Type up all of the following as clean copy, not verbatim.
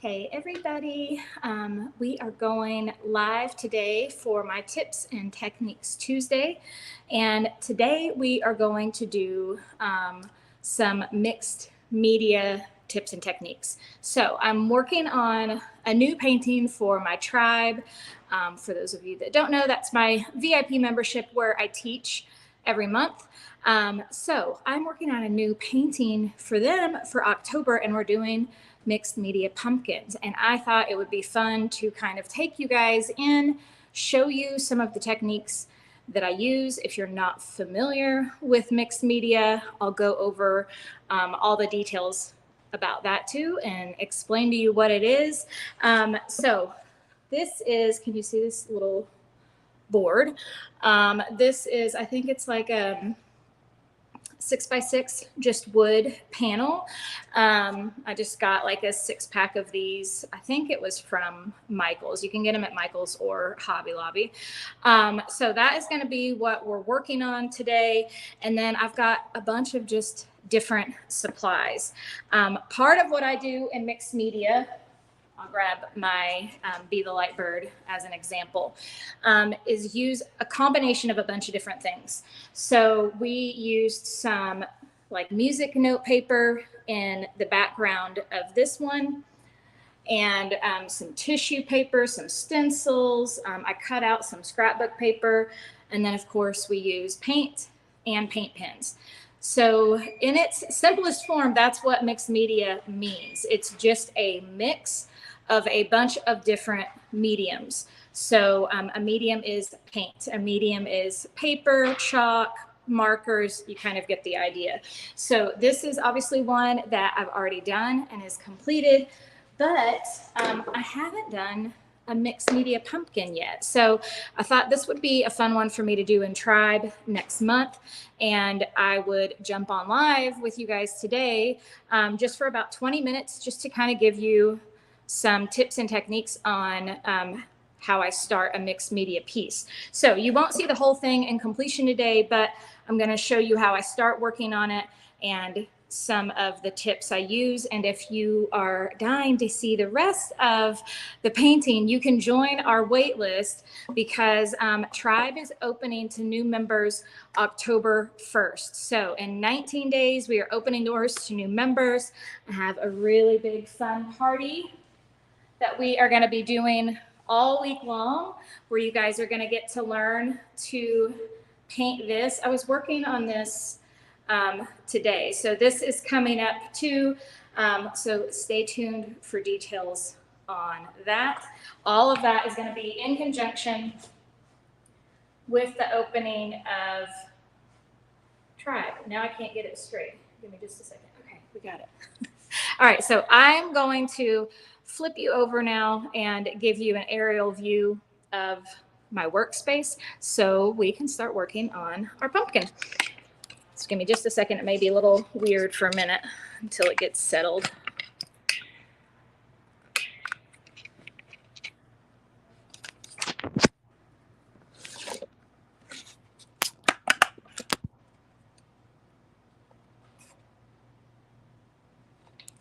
Hey everybody, we are going live today for my Tips and Techniques Tuesday. And today we are going to do some mixed media tips and techniques. So I'm working on a new painting for my tribe. For those of you that don't know, that's my VIP membership where I teach every month. So I'm working on a new painting for them for October, and we're doing mixed media pumpkins. And I thought it would be fun to kind of take you guys in, show you some of the techniques that I use. If you're not familiar with mixed media, I'll go over all the details about that too and explain to you what it is. So this is, can you see this little board? This is, I think it's like a 6x6 just wood panel. I just got like a 6-pack of these. I think it was from Michael's. You can get them at Michael's or Hobby Lobby. So that is going to be what we're working on today. And then I've got a bunch of just different supplies. Part of what I do in mixed media, I'll grab my Be the Light Bird as an example, is use a combination of a bunch of different things. So we used some like music note paper in the background of this one, and some tissue paper, some stencils. I cut out some scrapbook paper, and then of course we use paint and paint pens. So in its simplest form, that's what mixed media means. It's just a mix of a bunch of different mediums. So a medium is paint, a medium is paper, chalk, markers. You kind of get the idea. So this is obviously one that I've already done and is completed, but I haven't done a mixed media pumpkin yet. So I thought this would be a fun one for me to do in Tribe next month. And I would jump on live with you guys today just for about 20 minutes, just to kind of give you some tips and techniques on how I start a mixed media piece. So you won't see the whole thing in completion today, but I'm going to show you how I start working on it and some of the tips I use. And if you are dying to see the rest of the painting, you can join our wait list, because Tribe is opening to new members October 1st. So in 19 days, we are opening doors to new members. I have a really big fun party that we are going to be doing all week long, where you guys are going to get to learn to paint this. I was working on this today, so this is coming up too. So stay tuned for details on that. All of that is going to be in conjunction with the opening of Tribe. Now I can't get it straight. Give me just a second. Okay, we got it. All right, so I'm going to flip you over now and give you an aerial view of my workspace so we can start working on our pumpkin. So give me just a second. It may be a little weird for a minute until it gets settled.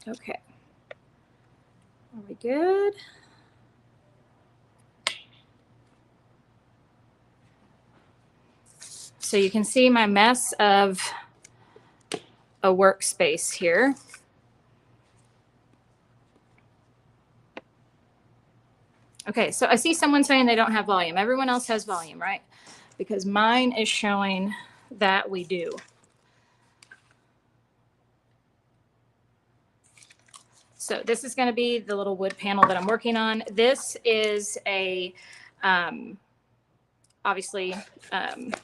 Okay. Are we good? So you can see my mess of a workspace here. Okay, so I see someone saying they don't have volume. Everyone else has volume, right? Because mine is showing that we do. So this is going to be the little wood panel that I'm working on. This is a, obviously,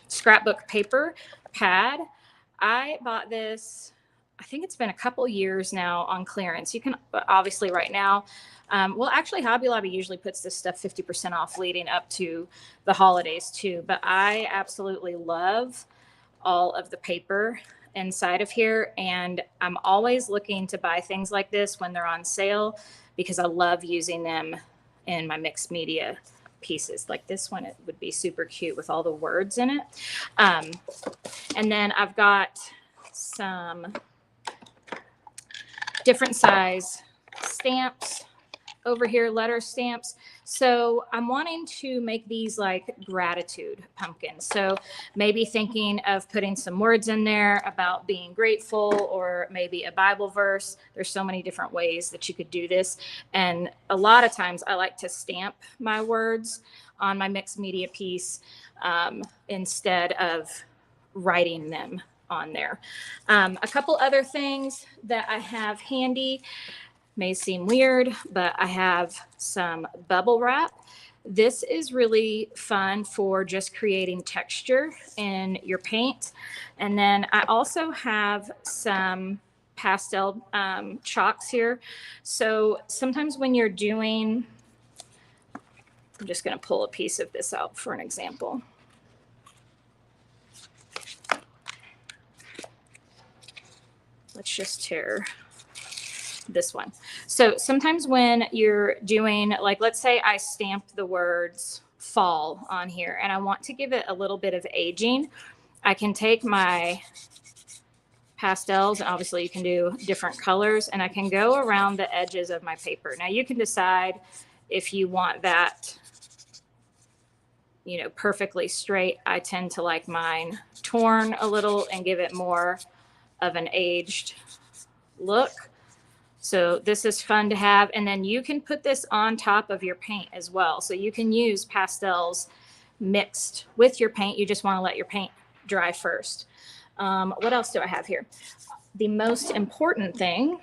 scrapbook paper pad. I bought this, I think it's been a couple years now on clearance. You can obviously right now, well, actually Hobby Lobby usually puts this stuff 50% off leading up to the holidays too. But I absolutely love all of the paper inside of here, and I'm always looking to buy things like this when they're on sale, because I love using them in my mixed media pieces. Like this one, it would be super cute with all the words in it. And then I've got some different size stamps over here, letter stamps. So I'm wanting to make these like gratitude pumpkins. So maybe thinking of putting some words in there about being grateful, or maybe a Bible verse. There's so many different ways that you could do this. And a lot of times I like to stamp my words on my mixed media piece instead of writing them on there. A couple other things that I have handy may seem weird, but I have some bubble wrap. This is really fun for just creating texture in your paint. And then I also have some pastel chalks here. So sometimes when you're doing, I'm just going to pull a piece of this out for an example. Let's just tear this one. So sometimes when you're doing, like, let's say I stamped the words fall on here and I want to give it a little bit of aging, I can take my pastels, and obviously you can do different colors, and I can go around the edges of my paper. Now you can decide if you want that, you know, perfectly straight. I tend to like mine torn a little and give it more of an aged look. So this is fun to have. And then you can put this on top of your paint as well. So you can use pastels mixed with your paint. You just want to let your paint dry first. What else do I have here? The most important thing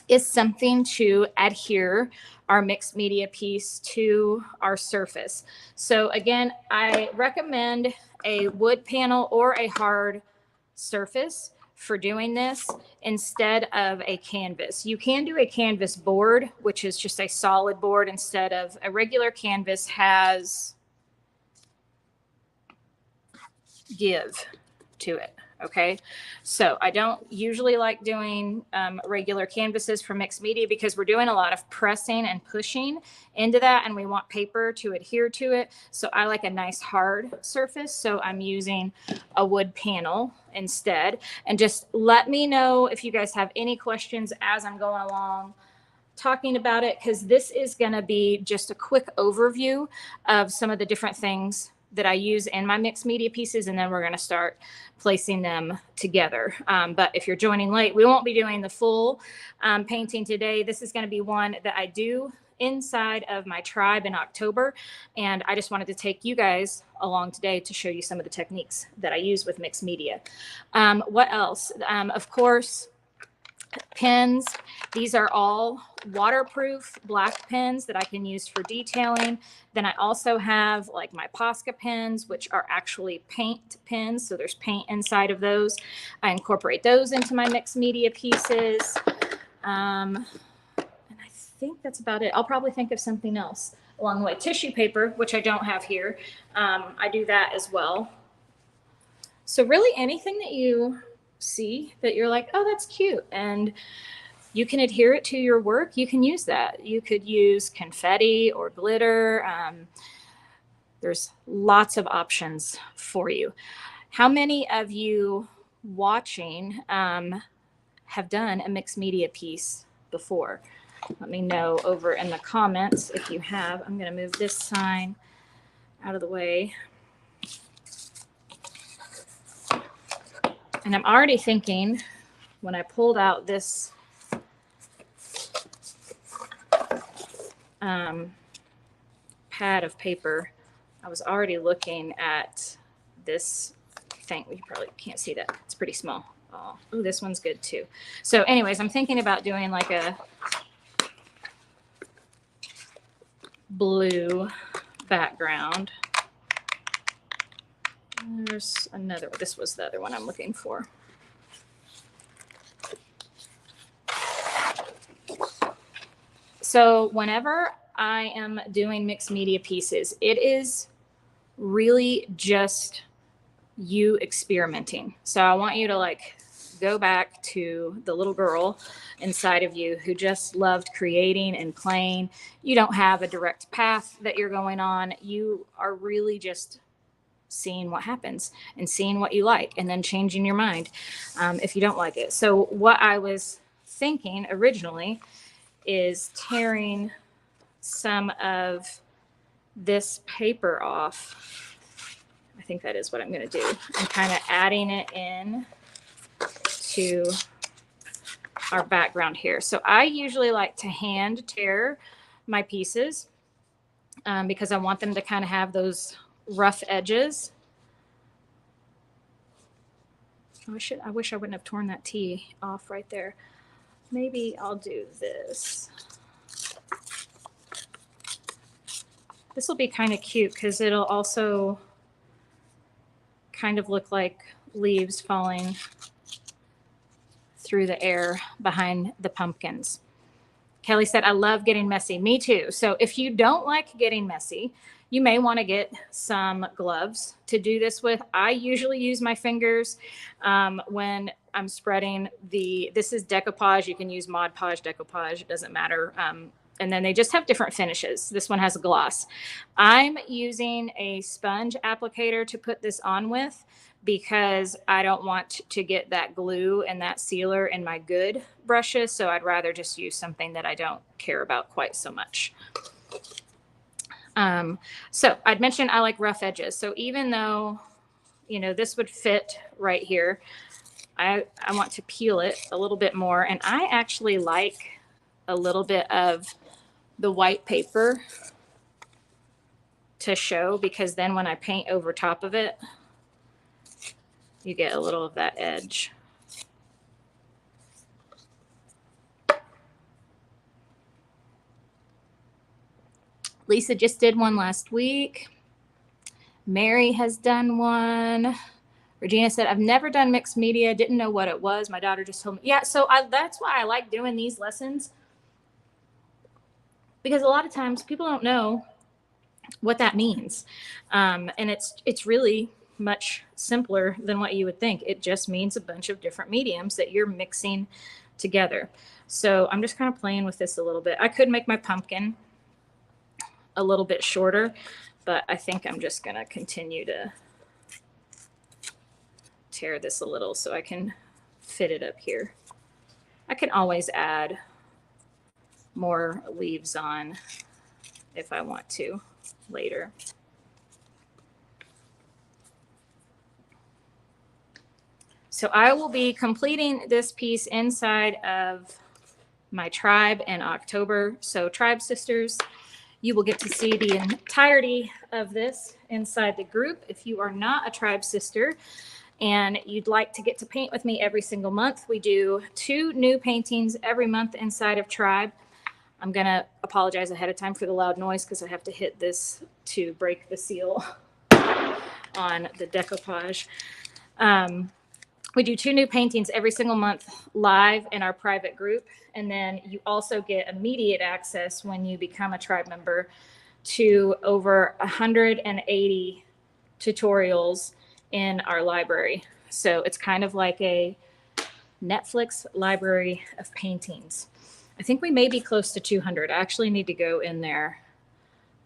is something to adhere our mixed media piece to our surface. So again, I recommend a wood panel or a hard surface for doing this instead of a canvas. You can do a canvas board, which is just a solid board, instead of a regular canvas has give to it. Okay, so I don't usually like doing regular canvases for mixed media because we're doing a lot of pressing and pushing into that, and we want paper to adhere to it. So I like a nice hard surface. So I'm using a wood panel instead. And just let me know if you guys have any questions as I'm going along talking about it, because this is going to be just a quick overview of some of the different things that I use in my mixed media pieces, and then we're going to start placing them together. But if you're joining late, we won't be doing the full painting today. This is going to be one that I do inside of my tribe in October, and I just wanted to take you guys along today to show you some of the techniques that I use with mixed media. What else? Of course, pens. These are all waterproof black pens that I can use for detailing. Then I also have like my Posca pens, which are actually paint pens. So there's paint inside of those. I incorporate those into my mixed media pieces. And I think that's about it. I'll probably think of something else along the way. Tissue paper, which I don't have here. I do that as well. So really anything that you see that you're like, oh, that's cute, and you can adhere it to your work, you can use that. You could use confetti or glitter. There's lots of options for you. How many of you watching have done a mixed media piece before? Let me know over in the comments if you have. I'm going to move this sign out of the way. And I'm already thinking, when I pulled out this pad of paper, I was already looking at this thing. You probably can't see that. It's pretty small. Oh, ooh, this one's good too. So anyways, I'm thinking about doing like a blue background. There's another one. This was the other one I'm looking for. So whenever I am doing mixed media pieces, it is really just you experimenting. So I want you to like go back to the little girl inside of you who just loved creating and playing. You don't have a direct path that you're going on. You are really just seeing what happens and seeing what you like, and then changing your mind if you don't like it. So what I was thinking originally is tearing some of this paper off. I think that is what I'm going to do. I'm kind of adding it in to our background here. So I usually like to hand tear my pieces because I want them to kind of have those rough edges. I wish I wouldn't have torn that T off right there. Maybe I'll do this. This will be kind of cute because it'll also kind of look like leaves falling through the air behind the pumpkins. Kelly said, I love getting messy. Me too. So if you don't like getting messy, you may want to get some gloves to do this with. I usually use my fingers when I'm spreading this is decoupage. You can use Mod Podge, decoupage, it doesn't matter. And then they just have different finishes. This one has a gloss. I'm using a sponge applicator to put this on with because I don't want to get that glue and that sealer in my good brushes. So I'd rather just use something that I don't care about quite so much. So I'd mentioned I like rough edges. So even though, you know, this would fit right here, I want to peel it a little bit more. And I actually like a little bit of the white paper to show, because then when I paint over top of it, you get a little of that edge. Lisa just did one last week. Mary has done one. Regina said, I've never done mixed media. Didn't know what it was. My daughter just told me. Yeah, so that's why I like doing these lessons. Because a lot of times people don't know what that means. And it's really much simpler than what you would think. It just means a bunch of different mediums that you're mixing together. So I'm just kind of playing with this a little bit. I could make my pumpkin a little bit shorter, but I think I'm just going to continue to tear this a little so I can fit it up here. I can always add more leaves on if I want to later. So I will be completing this piece inside of my tribe in October. So Tribe Sisters, you will get to see the entirety of this inside the group. If you are not a Tribe Sister and you'd like to get to paint with me every single month, we do 2 new paintings every month inside of Tribe. I'm going to apologize ahead of time for the loud noise because I have to hit this to break the seal on the decoupage. We do 2 new paintings every single month live in our private group. And then you also get immediate access when you become a tribe member to over 180 tutorials in our library. So it's kind of like a Netflix library of paintings. I think we may be close to 200. I actually need to go in there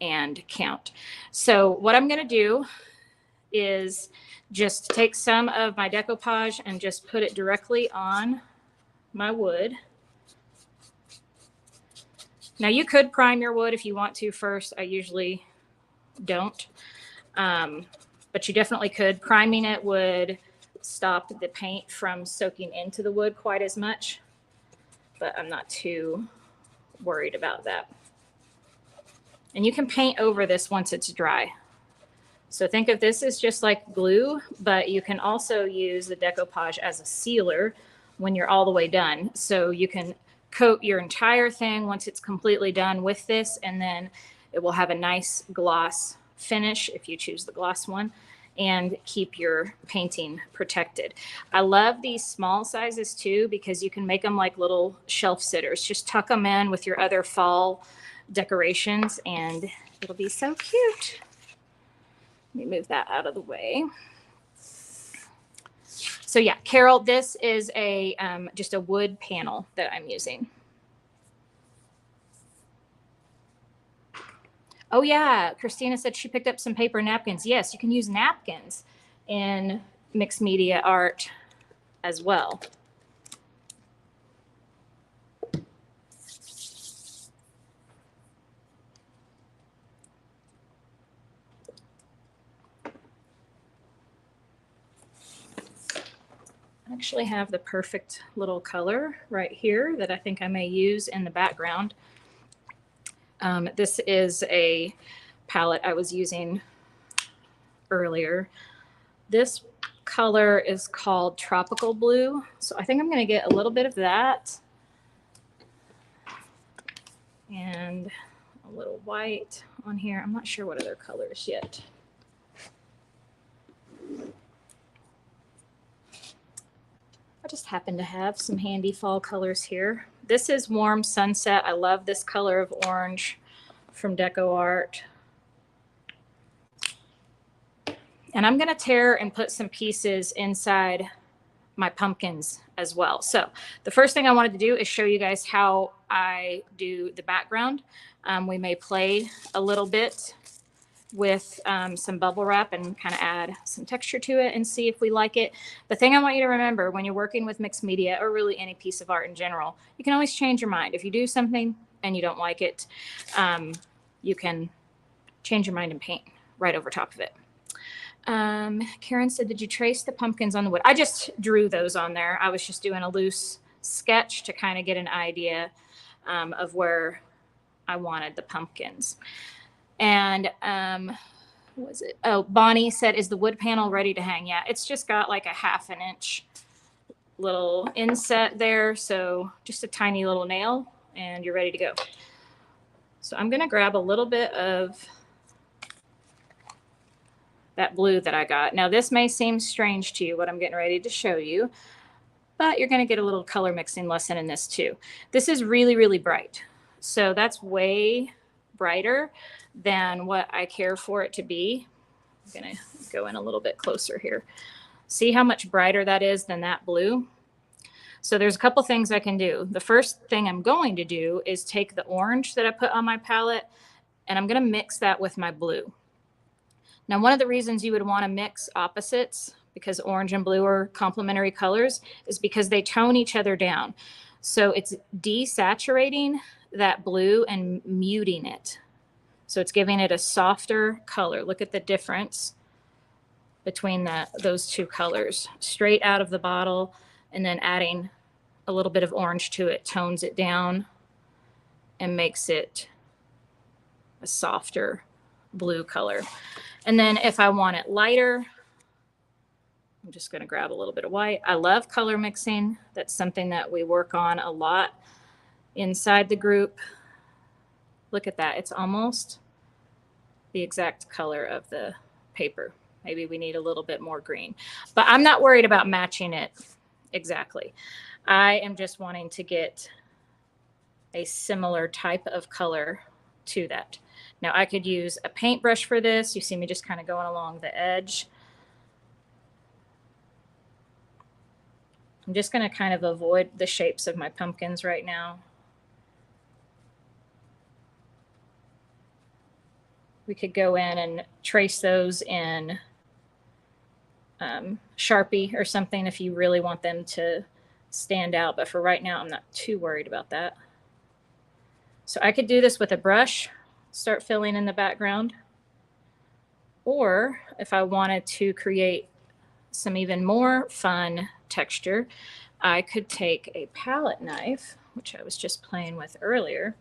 and count. So what I'm going to do is just take some of my decoupage and just put it directly on my wood. Now you could prime your wood if you want to first. I usually don't, but you definitely could. Priming it would stop the paint from soaking into the wood quite as much, but I'm not too worried about that. And you can paint over this once it's dry. So think of this as just like glue, but you can also use the decoupage as a sealer when you're all the way done. So you can coat your entire thing once it's completely done with this, and then it will have a nice gloss finish if you choose the gloss one, and keep your painting protected. I love these small sizes too, because you can make them like little shelf sitters. Just tuck them in with your other fall decorations and it'll be so cute. Let me move that out of the way. So yeah, Carol, this is a just a wood panel that I'm using. Oh yeah, Christina said she picked up some paper napkins. Yes, you can use napkins in mixed media art as well. I actually have the perfect little color right here that I think I may use in the background. This is a palette I was using earlier. This color is called Tropical Blue. So I think I'm going to get a little bit of that and a little white on here. I'm not sure what other colors yet. I just happen to have some handy fall colors here. This is Warm Sunset. I love this color of orange from DecoArt. And I'm going to tear and put some pieces inside my pumpkins as well. So the first thing I wanted to do is show you guys how I do the background. We may play a little bit with some bubble wrap and kind of add some texture to it and see if we like it. The thing I want you to remember when you're working with mixed media or really any piece of art in general, you can always change your mind. If you do something and you don't like it, you can change your mind and paint right over top of it. Karen said, did you trace the pumpkins on the wood? I just drew those on there. I was just doing a loose sketch to kind of get an idea of where I wanted the pumpkins. And what was it? Oh, Bonnie said, is the wood panel ready to hang? Yeah, it's just got like a 1/2 inch little inset there. So just a tiny little nail and you're ready to go. So I'm going to grab a little bit of that blue that I got. Now this may seem strange to you, what I'm getting ready to show you, but you're going to get a little color mixing lesson in this too. This is really, really bright. So that's way brighter than what I care for it to be. I'm going to go in a little bit closer here. See how much brighter that is than that blue? So there's a couple things I can do. The first thing I'm going to do is take the orange that I put on my palette and I'm going to mix that with my blue. Now, one of the reasons you would want to mix opposites, because orange and blue are complementary colors, is because they tone each other down. So it's desaturating that blue and muting it. So it's giving it a softer color. Look at the difference between those two colors. Straight out of the bottle and then adding a little bit of orange to it tones it down and makes it a softer blue color. And then if I want it lighter, I'm just going to grab a little bit of white. I love color mixing. That's something that we work on a lot inside the group. Look at that. It's almost the exact color of the paper. Maybe we need a little bit more green, but I'm not worried about matching it exactly. I am just wanting to get a similar type of color to that. Now I could use a paintbrush for this. You see me just kind of going along the edge. I'm just going to kind of avoid the shapes of my pumpkins right now. We could go in and trace those in Sharpie or something if you really want them to stand out. But for right now, I'm not too worried about that. So I could do this with a brush, start filling in the background. Or if I wanted to create some even more fun texture, I could take a palette knife, which I was just playing with earlier.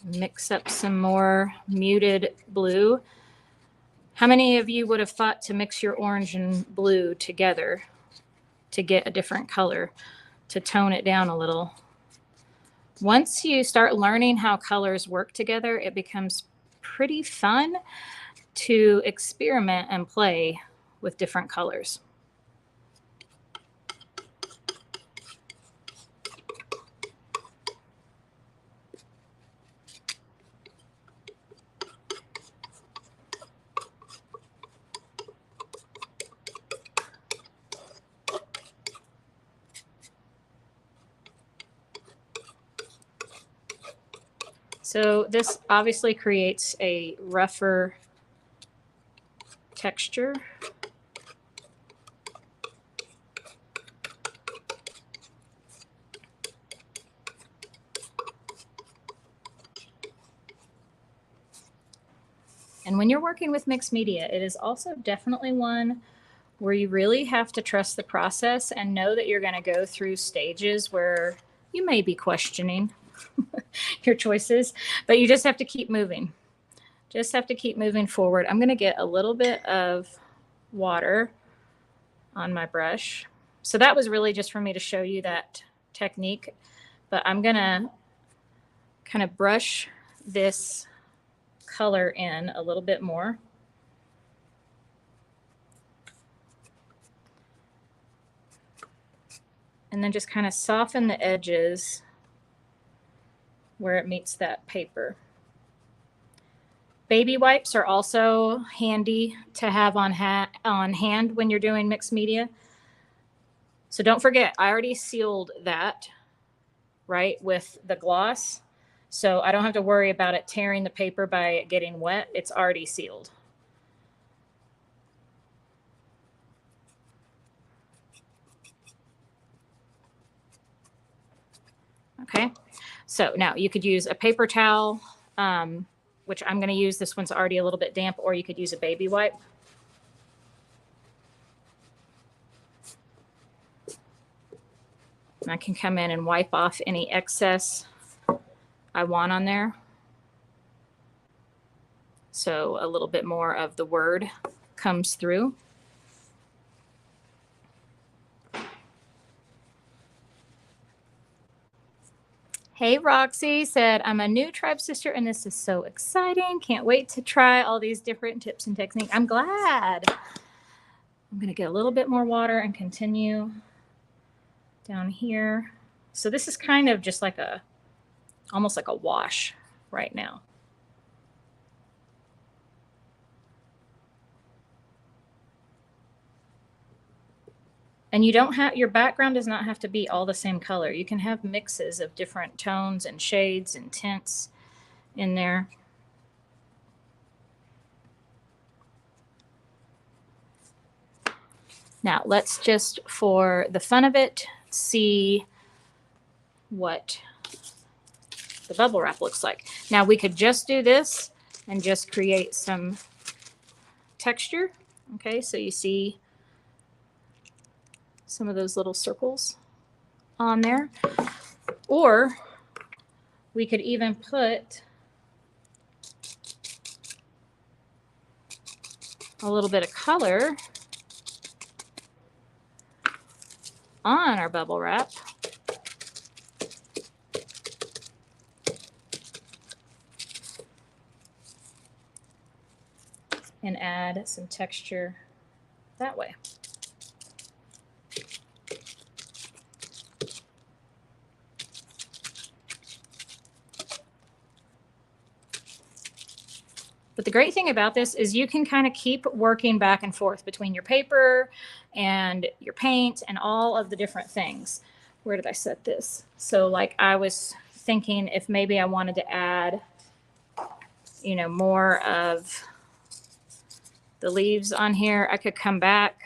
Mix up some more muted blue. How many of you would have thought to mix your orange and blue together to get a different color, to tone it down a little? Once you start learning how colors work together, it becomes pretty fun to experiment and play with different colors. So this obviously creates a rougher texture. And when you're working with mixed media, it is also definitely one where you really have to trust the process and know that you're going to go through stages where you may be questioning your choices, but you just have to keep moving. Just have to keep moving forward. I'm going to get a little bit of water on my brush. So that was really just for me to show you that technique, but I'm going to kind of brush this color in a little bit more. And then just kind of soften the edges where it meets that paper. Baby wipes are also handy to have on hand when you're doing mixed media. So don't forget, I already sealed that, right, with the gloss. So I don't have to worry about it tearing the paper by it getting wet. It's already sealed. Okay, so now you could use a paper towel, which I'm going to use. This one's already a little bit damp, or you could use a baby wipe. And I can come in and wipe off any excess I want on there. So a little bit more of the word comes through. Hey, Roxy said, I'm a new tribe sister and this is so exciting. Can't wait to try all these different tips and techniques. I'm glad. I'm going to get a little bit more water and continue down here. So this is kind of just like almost like a wash right now. And you don't have, your background does not have to be all the same color. You can have mixes of different tones and shades and tints in there. Now let's just, for the fun of it, see what the bubble wrap looks like. Now we could just do this and just create some texture. Okay, so you see some of those little circles on there. Or we could even put a little bit of color on our bubble wrap. And add some texture that way. But the great thing about this is you can kind of keep working back and forth between your paper and your paint and all of the different things. Where did I set this? So like I was thinking if maybe I wanted to add, you know, more of the leaves on here, I could come back,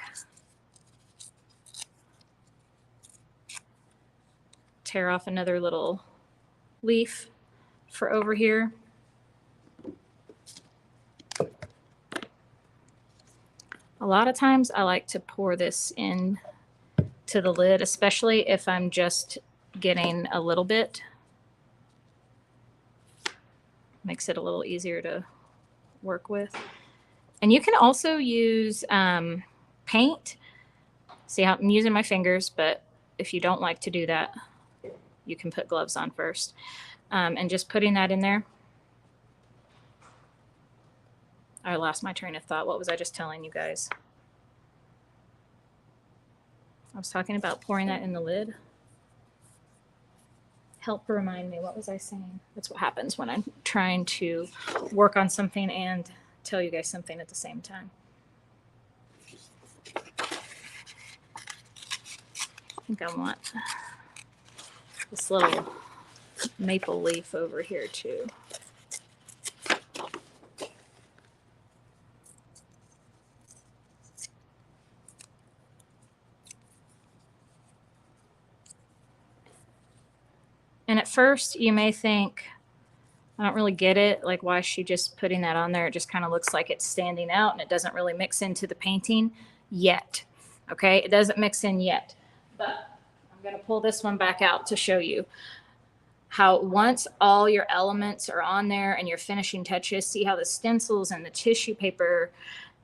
tear off another little leaf for over here. A lot of times I like to pour this in to the lid, especially if I'm just getting a little bit. Makes it a little easier to work with. And you can also use paint. See how I'm using my fingers, but if you don't like to do that, you can put gloves on first. And just putting that in there. I lost my train of thought. What was I just telling you guys? I was talking about pouring that in the lid. Help remind me, what was I saying? That's what happens when I'm trying to work on something and tell you guys something at the same time. I think I want this little maple leaf over here too. And at first you may think, I don't really get it, like why she just putting that on there. It just kind of looks like it's standing out and it doesn't really mix into the painting yet. Okay, it doesn't mix in yet. But I'm gonna pull this one back out to show you how once all your elements are on there and your finishing touches, see how the stencils and the tissue paper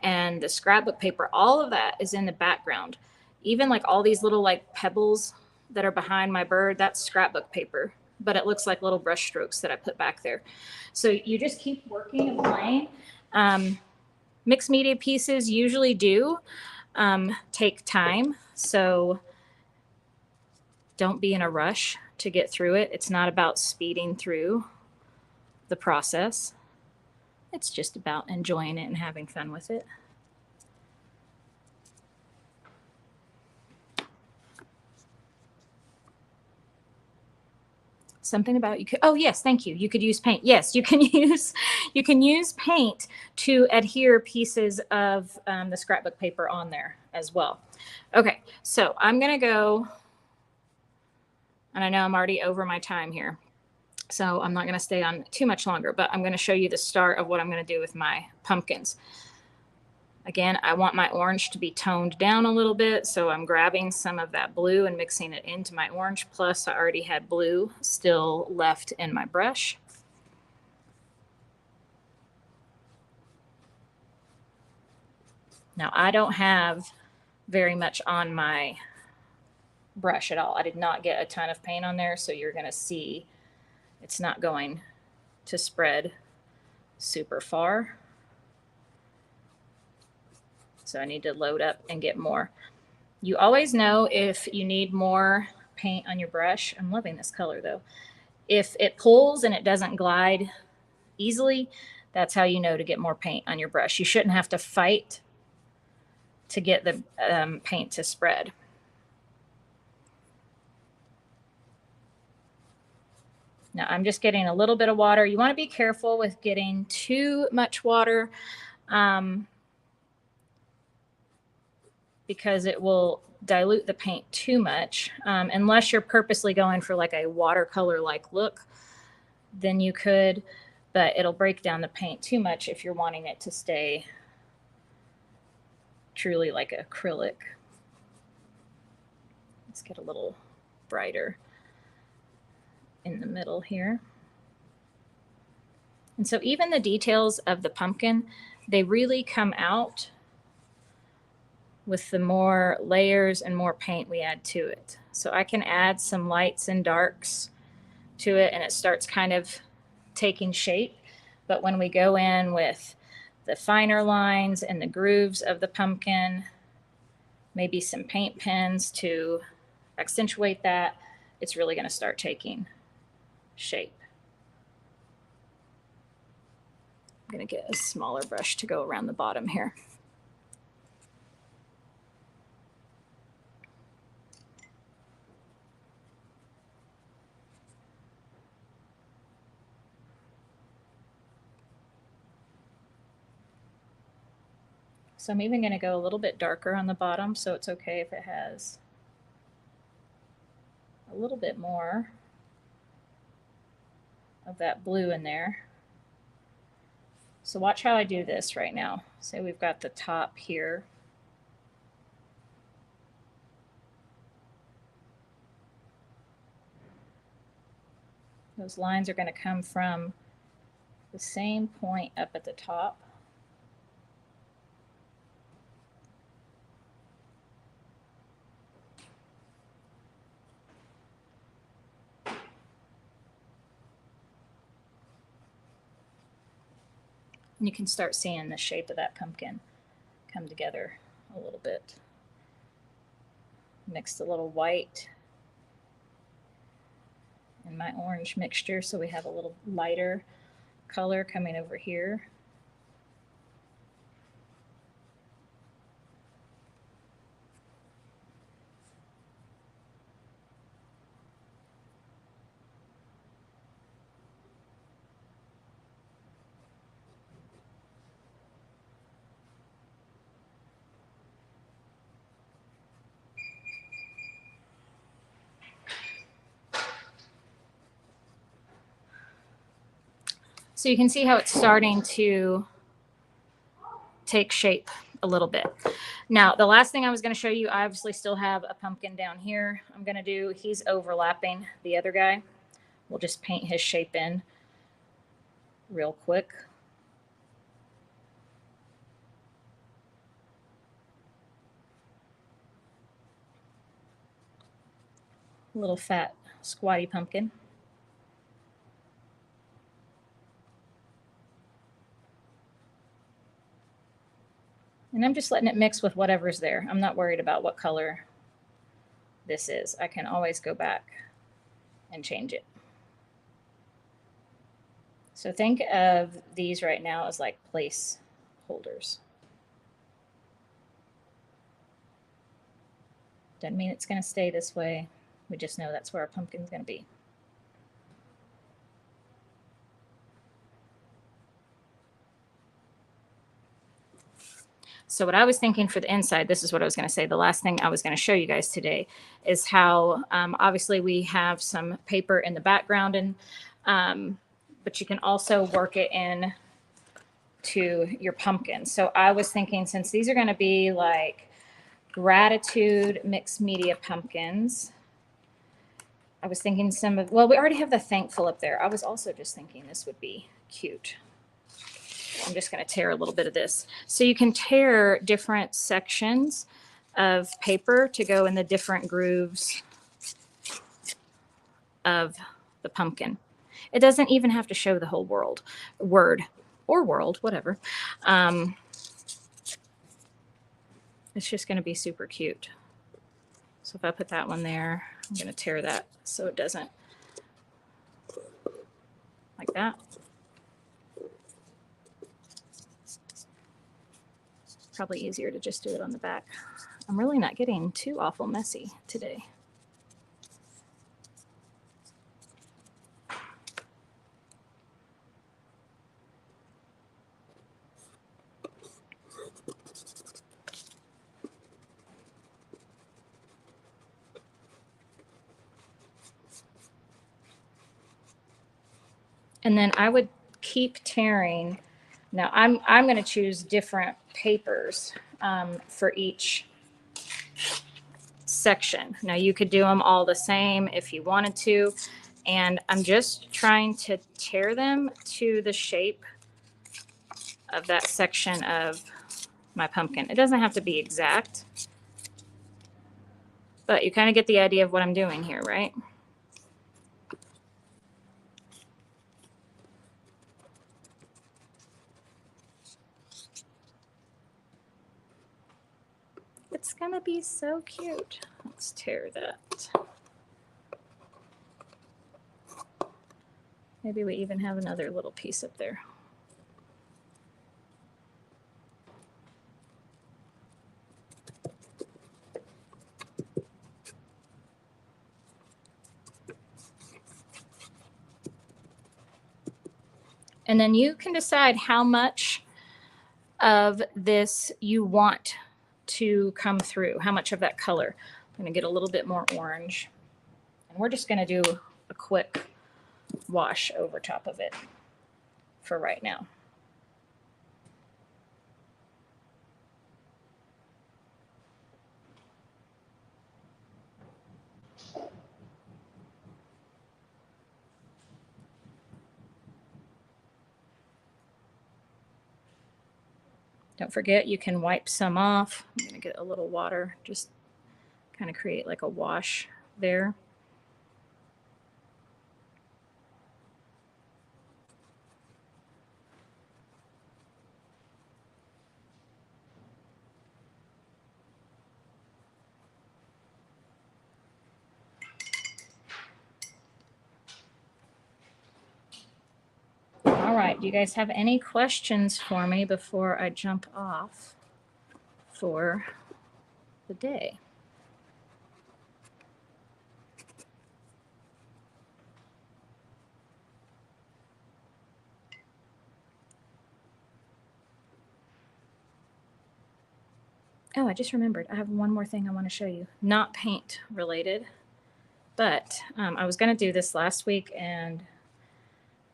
and the scrapbook paper, all of that is in the background. Even like all these little like pebbles that are behind my bird, that's scrapbook paper, but it looks like little brush strokes that I put back there. So you just keep working and playing. Mixed media pieces usually do take time. So don't be in a rush to get through it. It's not about speeding through the process. It's just about enjoying it and having fun with it. Something about you could, oh yes, thank you. You could use paint. Yes, you can use paint to adhere pieces of the scrapbook paper on there as well. Okay, so I'm gonna go, and I know I'm already over my time here, so I'm not gonna stay on too much longer, but I'm gonna show you the start of what I'm gonna do with my pumpkins. Again, I want my orange to be toned down a little bit, so I'm grabbing some of that blue and mixing it into my orange. Plus, I already had blue still left in my brush. Now, I don't have very much on my brush at all. I did not get a ton of paint on there, so you're going to see it's not going to spread super far. So I need to load up and get more. You always know if you need more paint on your brush. I'm loving this color though. If it pulls and it doesn't glide easily, that's how you know to get more paint on your brush. You shouldn't have to fight to get the paint to spread. Now I'm just getting a little bit of water. You want to be careful with getting too much water because it will dilute the paint too much. Unless you're purposely going for like a watercolor-like look, then you could, but it'll break down the paint too much if you're wanting it to stay truly like acrylic. Let's get a little brighter in the middle here. And so even the details of the pumpkin, they really come out with the more layers and more paint we add to it. So I can add some lights and darks to it and it starts kind of taking shape. But when we go in with the finer lines and the grooves of the pumpkin, maybe some paint pens to accentuate that, it's really going to start taking shape. I'm going to get a smaller brush to go around the bottom here. So I'm even going to go a little bit darker on the bottom, so it's okay if it has a little bit more of that blue in there. So watch how I do this right now. Say we've got the top here. Those lines are going to come from the same point up at the top. And you can start seeing the shape of that pumpkin come together a little bit. Mixed a little white and my orange mixture, so we have a little lighter color coming over here. So you can see how it's starting to take shape a little bit. Now, the last thing I was going to show you, I obviously still have a pumpkin down here. I'm going to do, he's overlapping the other guy. We'll just paint his shape in real quick. Little fat, squatty pumpkin. And I'm just letting it mix with whatever's there. I'm not worried about what color this is. I can always go back and change it. So think of these right now as like place holders. Doesn't mean it's going to stay this way. We just know that's where our pumpkin's going to be. So what I was thinking for the inside, this is what I was going to say. The last thing I was going to show you guys today is how obviously we have some paper in the background, and but you can also work it in to your pumpkin. So I was thinking, since these are going to be like gratitude mixed media pumpkins, I was thinking some of, well, we already have the thankful up there. I was also just thinking this would be cute. I'm just going to tear a little bit of this. So you can tear different sections of paper to go in the different grooves of the pumpkin. It doesn't even have to show the whole word, whatever. It's just going to be super cute. So if I put that one there, I'm going to tear that so it doesn't, like that. Probably easier to just do it on the back. I'm really not getting too awful messy today. And then I would keep tearing. Now I'm going to choose different papers for each section. Now you could do them all the same if you wanted to. And I'm just trying to tear them to the shape of that section of my pumpkin. It doesn't have to be exact, but you kind of get the idea of what I'm doing here, right? It's gonna be so cute. Let's tear that. Maybe we even have another little piece up there. And then you can decide how much of this you want to come through, how much of that color. I'm going to get a little bit more orange. And we're just going to do a quick wash over top of it for right now. Don't forget, you can wipe some off. I'm going to get a little water, just kind of create like a wash there. All right, do you guys have any questions for me before I jump off for the day? Oh, I just remembered. I have one more thing I want to show you. Not paint related, but I was going to do this last week and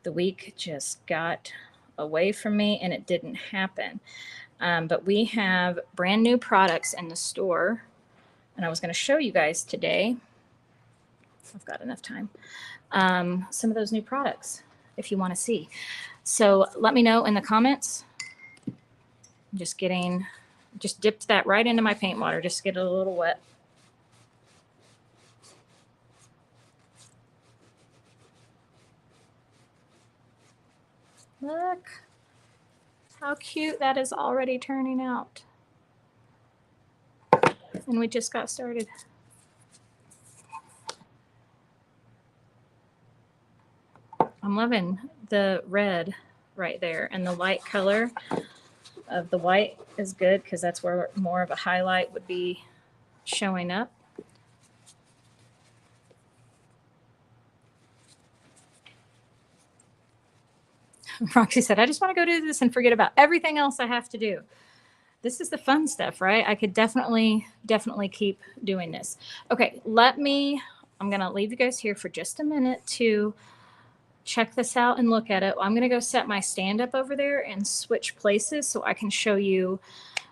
The week just got away from me and it didn't happen. But we have brand new products in the store, and I was going to show you guys today. I've got enough time. Some of those new products, if you want to see. So let me know in the comments. Just dipped that right into my paint water, just get it a little wet. Look how cute that is already turning out. And we just got started. I'm loving the red right there, and the light color of the white is good because that's where more of a highlight would be showing up. Roxy said, I just want to go do this and forget about everything else I have to do. This is the fun stuff, right? I could definitely keep doing this. Okay, I'm going to leave you guys here for just a minute to check this out and look at it. I'm going to go set my stand up over there and switch places so I can show you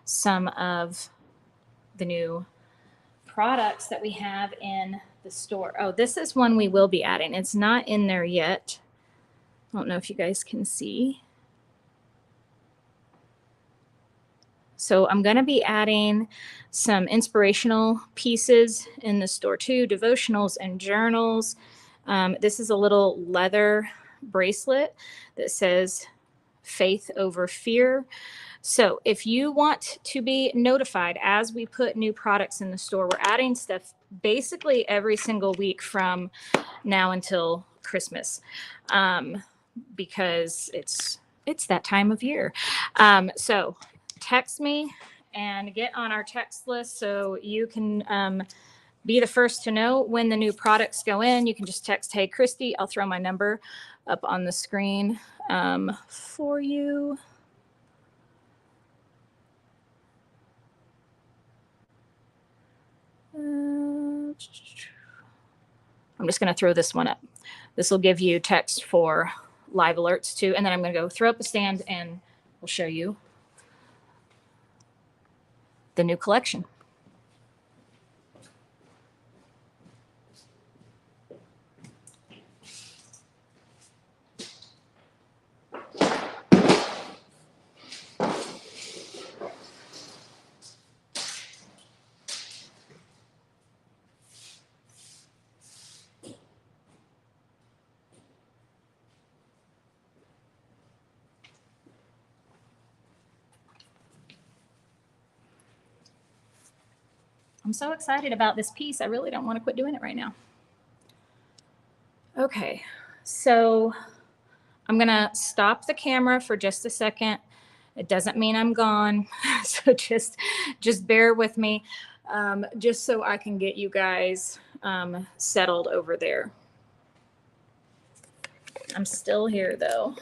some of the new products that we have in the store. Oh, this is one we will be adding. It's not in there yet. I don't know if you guys can see. So I'm going to be adding some inspirational pieces in the store too, devotionals and journals. This is a little leather bracelet that says faith over fear. So if you want to be notified as we put new products in the store, we're adding stuff basically every single week from now until Christmas, because it's that time of year. So text me and get on our text list so you can be the first to know when the new products go in. You can just text, hey, Christy. I'll throw my number up on the screen for you. I'm just going to throw this one up. This will give you text for live alerts too. And then I'm going to go throw up a stand and we'll show you the new collection. I'm so excited about this piece. I really don't want to quit doing it right now. Okay, so I'm going to stop the camera for just a second. It doesn't mean I'm gone. So just bear with me, just so I can get you guys settled over there. I'm still here though.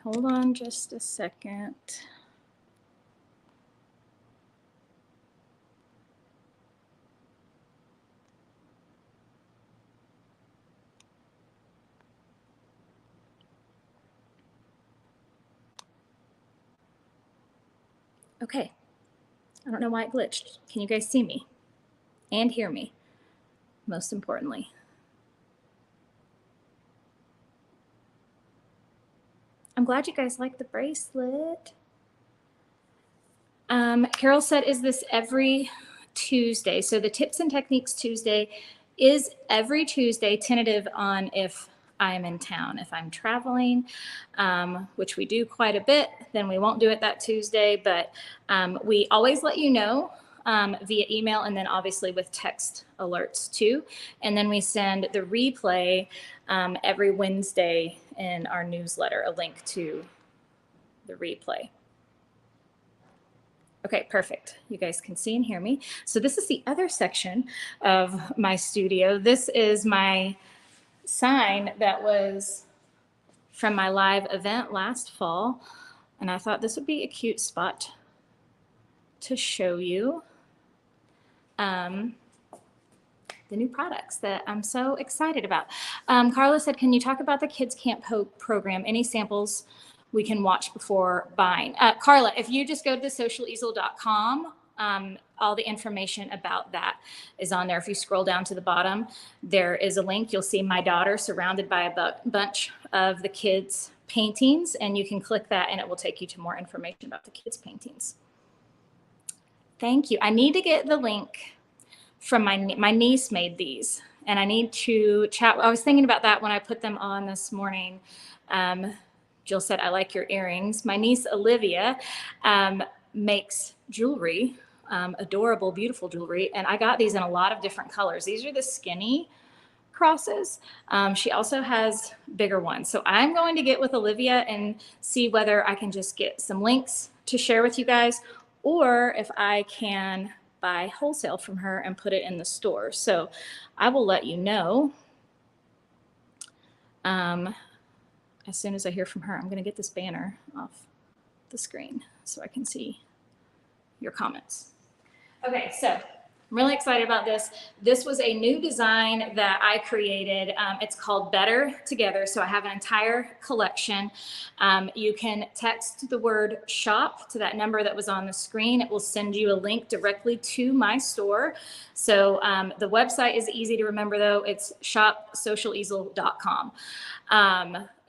Hold on just a second. Okay. I don't know why it glitched. Can you guys see me and hear me? Most importantly. I'm glad you guys like the bracelet. Carol said, is this every Tuesday? So the Tips and Techniques Tuesday is every Tuesday, tentative on if I am in town. If I'm traveling, which we do quite a bit, then we won't do it that Tuesday. But we always let you know via email, and then obviously with text alerts too. And then we send the replay every Wednesday in our newsletter, a link to the replay. Okay, perfect. You guys can see and hear me. So this is the other section of my studio. This is my sign that was from my live event last fall. And I thought this would be a cute spot to show you the new products that I'm so excited about. Carla said, can you talk about the Kids Camp program? Any samples we can watch before buying? Carla, if you just go to thesocialeasel.com, all the information about that is on there. If you scroll down to the bottom, there is a link. You'll see my daughter surrounded by a bunch of the kids' paintings, and you can click that and it will take you to more information about the kids' paintings. Thank you. I need to get the link from my niece made these, and I need to chat. I was thinking about that when I put them on this morning. Jill said, I like your earrings. My niece, Olivia, makes jewelry, adorable, beautiful jewelry. And I got these in a lot of different colors. These are the skinny crosses. She also has bigger ones. So I'm going to get with Olivia and see whether I can just get some links to share with you guys, or if I can buy wholesale from her and put it in the store. So I will let you know as soon as I hear from her. I'm going to get this banner off the screen so I can see your comments. Okay, so I'm really excited about this. This was a new design that I created. It's called Better Together. So I have an entire collection. You can text the word shop to that number that was on the screen. It will send you a link directly to my store. So the website is easy to remember though. It's shopsocialeasel.com.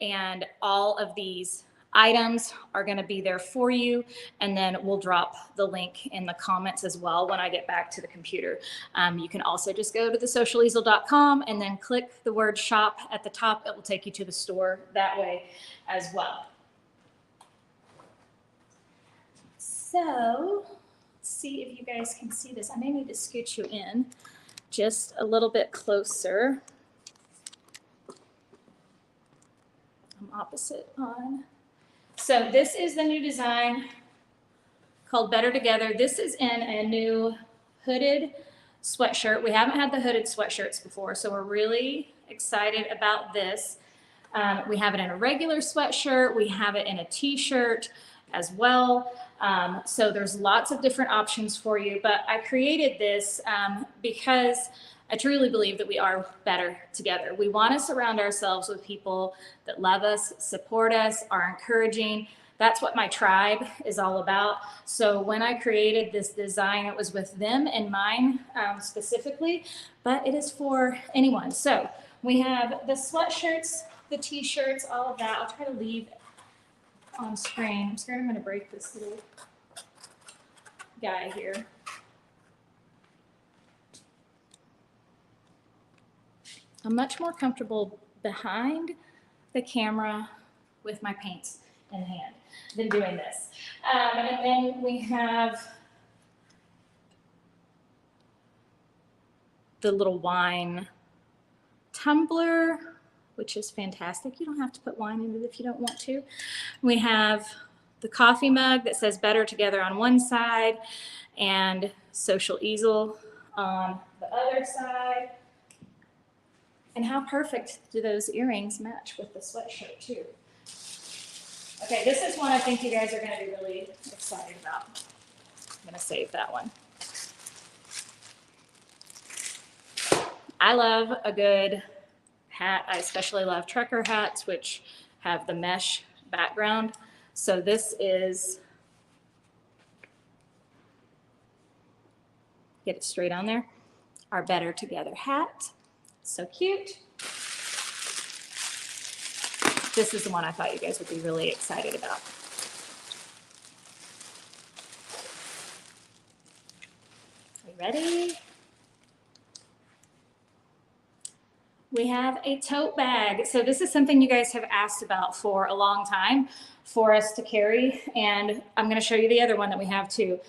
And all of these items are going to be there for you, and then we'll drop the link in the comments as well when I get back to the computer. You can also just go to thesocialeasel.com and then click the word shop at the top. It will take you to the store that way as well. So let's see if you guys can see this. I may need to scoot you in just a little bit closer. I'm opposite on. So this is the new design called Better Together. This is in a new hooded sweatshirt. We haven't had the hooded sweatshirts before, so we're really excited about this. We have it in a regular sweatshirt. We have it in a t-shirt as well. So there's lots of different options for you, but I created this because I truly believe that we are better together. We want to surround ourselves with people that love us, support us, are encouraging. That's what my tribe is all about. So when I created this design, it was with them in mind specifically, but it is for anyone. So we have the sweatshirts, the t-shirts, all of that. I'll try to leave on screen. I'm scared I'm going to break this little guy here. I'm much more comfortable behind the camera with my paints in hand than doing this. And then we have the little wine tumbler, which is fantastic. You don't have to put wine in it if you don't want to. We have the coffee mug that says Better Together on one side and Social Easel on the other side. And how perfect do those earrings match with the sweatshirt too? Okay, this is one I think you guys are going to be really excited about. I'm going to save that one. I love a good hat. I especially love trucker hats, which have the mesh background. So this is, get it straight on there, our Better Together hat. So cute. This is the one I thought you guys would be really excited about. Are you ready? We have a tote bag. So this is something you guys have asked about for a long time for us to carry. And I'm going to show you the other one that we have too.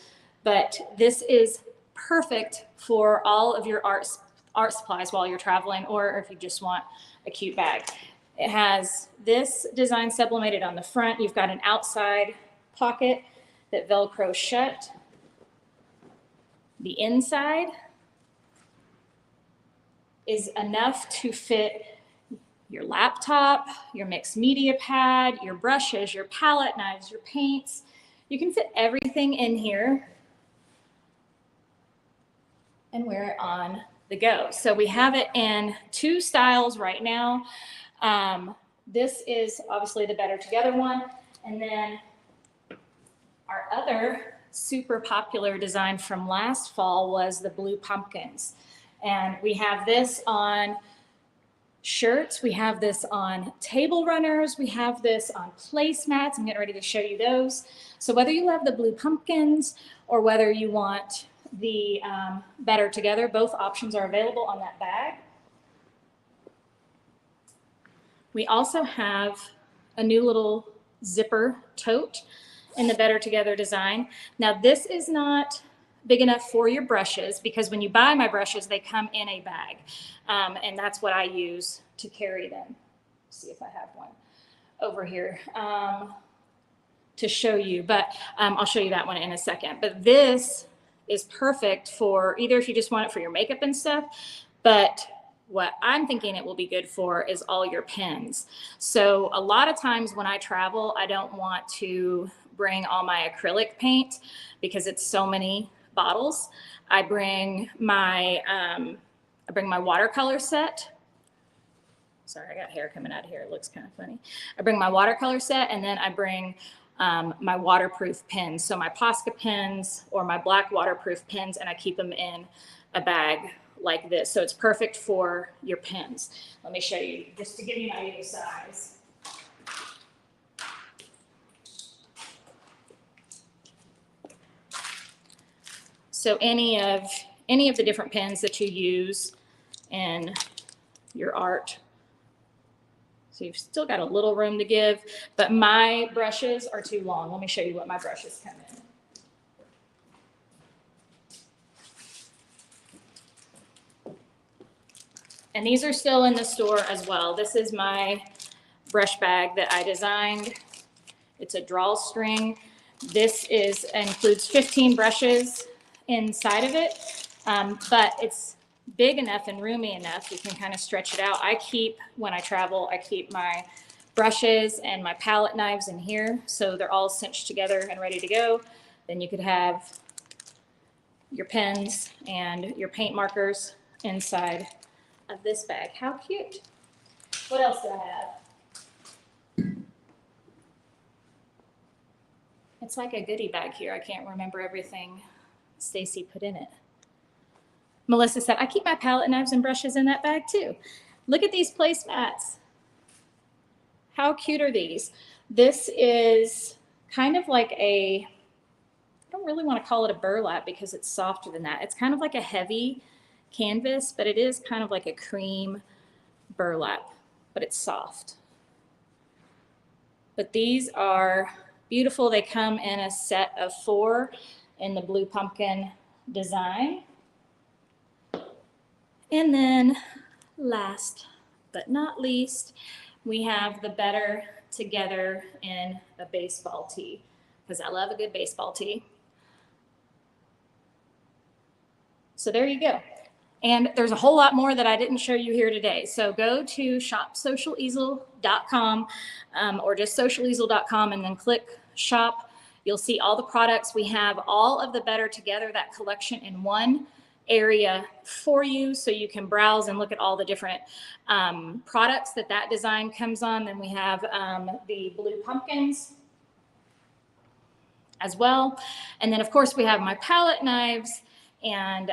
But this is perfect for all of your art supplies while you're traveling, or if you just want a cute bag. It has this design sublimated on the front. You've got an outside pocket that Velcro shut. The inside is enough to fit your laptop, your mixed media pad, your brushes, your palette knives, your paints. You can fit everything in here and wear it on the go. So we have it in 2 styles right now. This is obviously the Better Together one. And then our other super popular design from last fall was the blue pumpkins. And we have this on shirts, we have this on table runners, we have this on placemats. I'm getting ready to show you those. So whether you love the blue pumpkins or whether you want the Better Together, both options are available on that bag. We also have a new little zipper tote in the Better Together design. Now this is not big enough for your brushes, because when you buy my brushes, they come in a bag. And that's what I use to carry them. Let's see if I have one over here to show you, but I'll show you that one in a second. But this is perfect for either if you just want it for your makeup and stuff, but what I'm thinking it will be good for is all your pens. So a lot of times when I travel, I don't want to bring all my acrylic paint because it's so many bottles. I bring my watercolor set. Sorry, I got hair coming out of here. It looks kind of funny. I bring my watercolor set, and then I bring my waterproof pens. So my Posca pens or my black waterproof pens, and I keep them in a bag like this. So it's perfect for your pens. Let me show you just to give you an idea of size. So any of the different pens that you use in your art. So you've still got a little room to give, but my brushes are too long. Let me show you what my brushes come in. And these are still in the store as well. This is my brush bag that I designed. It's a drawstring. This includes 15 brushes inside of it, but it's big enough and roomy enough you can kind of stretch it out. When I travel, I keep my brushes and my palette knives in here, so they're all cinched together and ready to go. Then you could have your pens and your paint markers inside of this bag. How cute. What else do I have? It's like a goodie bag here. I can't remember everything Stacy put in it. Melissa said, I keep my palette knives and brushes in that bag too. Look at these placemats. How cute are these? This is kind of like I don't really want to call it a burlap because it's softer than that. It's kind of like a heavy canvas, but it is kind of like a cream burlap, but it's soft. But these are beautiful. They come in a set of 4 in the blue pumpkin design. And then last but not least, we have the Better Together in a baseball tee, because I love a good baseball tee. So there you go. And there's a whole lot more that I didn't show you here today. So go to shopsocialeasel.com or just socialeasel.com and then click shop. You'll see all the products. We have all of the Better Together, that collection, in one area for you, so you can browse and look at all the different products that design comes on. Then we have the blue pumpkins as well. And then of course we have my palette knives, and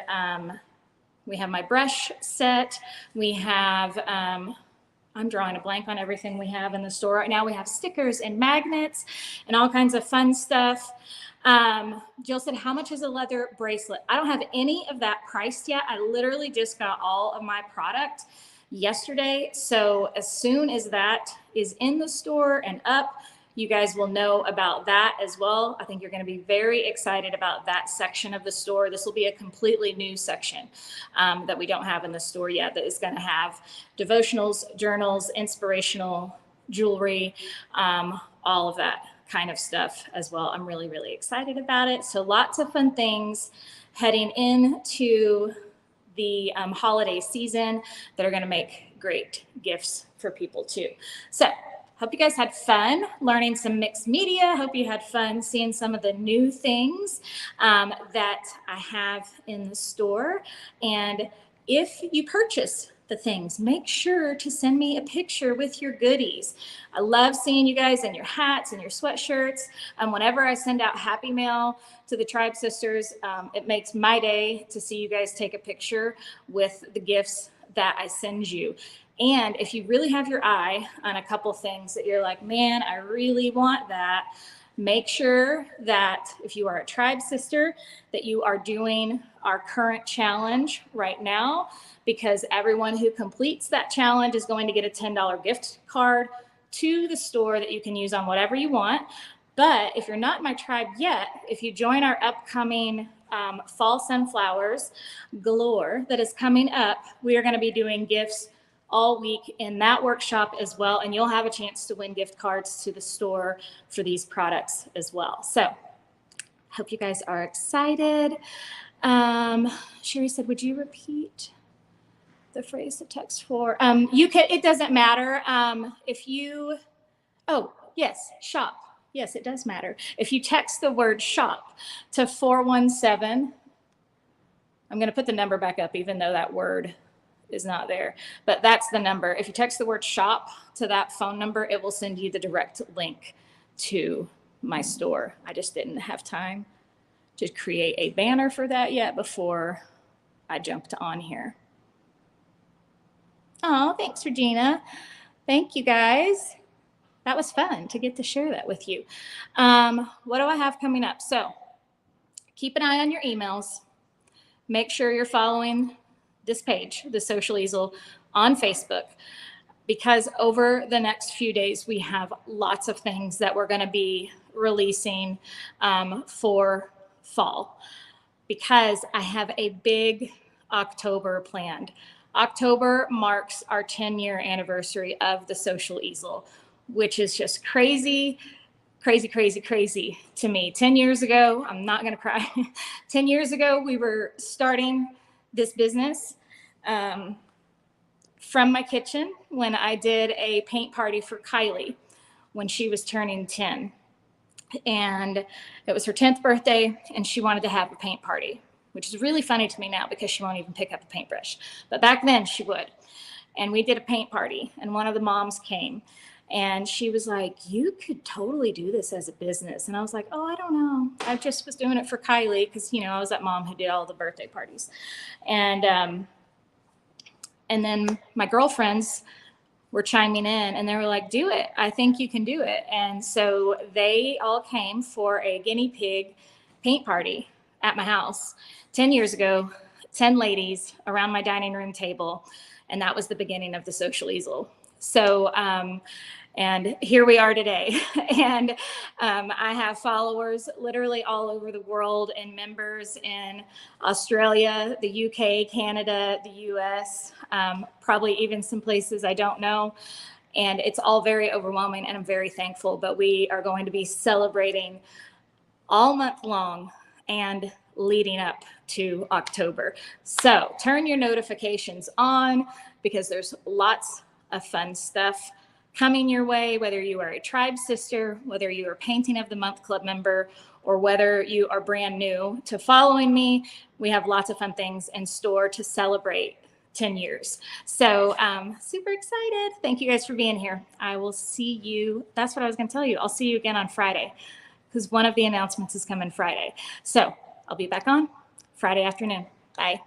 we have my brush set. We have, I'm drawing a blank on everything we have in the store right now. We have stickers and magnets and all kinds of fun stuff. Jill said, how much is a leather bracelet? I don't have any of that priced yet. I literally just got all of my product yesterday. So as soon as that is in the store and up, you guys will know about that as well. I think you're going to be very excited about that section of the store. This will be a completely new section that we don't have in the store yet, that is going to have devotionals, journals, inspirational jewelry, all of that kind of stuff as well. I'm really, really excited about it. So lots of fun things heading into the holiday season that are going to make great gifts for people too. So hope you guys had fun learning some mixed media. Hope you had fun seeing some of the new things that I have in the store. And if you purchase the things, make sure to send me a picture with your goodies. I love seeing you guys in your hats and your sweatshirts. Whenever I send out Happy Mail to the Tribe Sisters, it makes my day to see you guys take a picture with the gifts that I send you. And if you really have your eye on a couple things that you're like, man, I really want that, make sure that if you are a Tribe Sister, that you are doing our current challenge right now, because everyone who completes that challenge is going to get a $10 gift card to the store that you can use on whatever you want. But if you're not in my tribe yet, if you join our upcoming Fall Sunflowers Galore that is coming up, we are going to be doing gifts all week in that workshop as well. And you'll have a chance to win gift cards to the store for these products as well. So hope you guys are excited. Sherry said, would you repeat the phrase to text for? You can, it doesn't matter. If you, oh, yes, shop. Yes, it does matter. If you text the word shop to 417, I'm going to put the number back up, even though that word is not there, but that's the number. If you text the word shop to that phone number, it will send you the direct link to my store. I just didn't have time to create a banner for that yet before I jumped on here. Oh, thanks, Regina. Thank you, guys. That was fun to get to share that with you. What do I have coming up? So keep an eye on your emails. Make sure you're following this page, The Social Easel, on Facebook, because over the next few days, we have lots of things that we're going to be releasing for fall, because I have a big October planned. October marks our 10-year anniversary of The Social Easel, which is just crazy, crazy, crazy, crazy to me. 10 years ago, I'm not going to cry. 10 years ago, we were starting this business from my kitchen when I did a paint party for Kylie when she was turning 10. And it was her 10th birthday, and she wanted to have a paint party, which is really funny to me now because she won't even pick up a paintbrush. But back then she would. And we did a paint party, and one of the moms came, and she was like, you could totally do this as a business. And I was like, oh, I don't know. I just was doing it for Kylie because, you know, I was that mom who did all the birthday parties. And then my girlfriends were chiming in, and they were like, do it. I think you can do it. And so they all came for a guinea pig paint party at my house 10 years ago, 10 ladies around my dining room table. And that was the beginning of The Social Easel. So, and here we are today. And I have followers literally all over the world, and members in Australia, the UK, Canada, the US, probably even some places I don't know. And it's all very overwhelming, and I'm very thankful. But we are going to be celebrating all month long and leading up to October. So turn your notifications on because there's lots of fun stuff coming your way, whether you are a Tribe Sister, whether you are Painting of the Month Club member, or whether you are brand new to following me. We have lots of fun things in store to celebrate 10 years. So super excited. Thank you guys for being here. I will see you. That's what I was going to tell you. I'll see you again on Friday because one of the announcements is coming Friday. So I'll be back on Friday afternoon. Bye.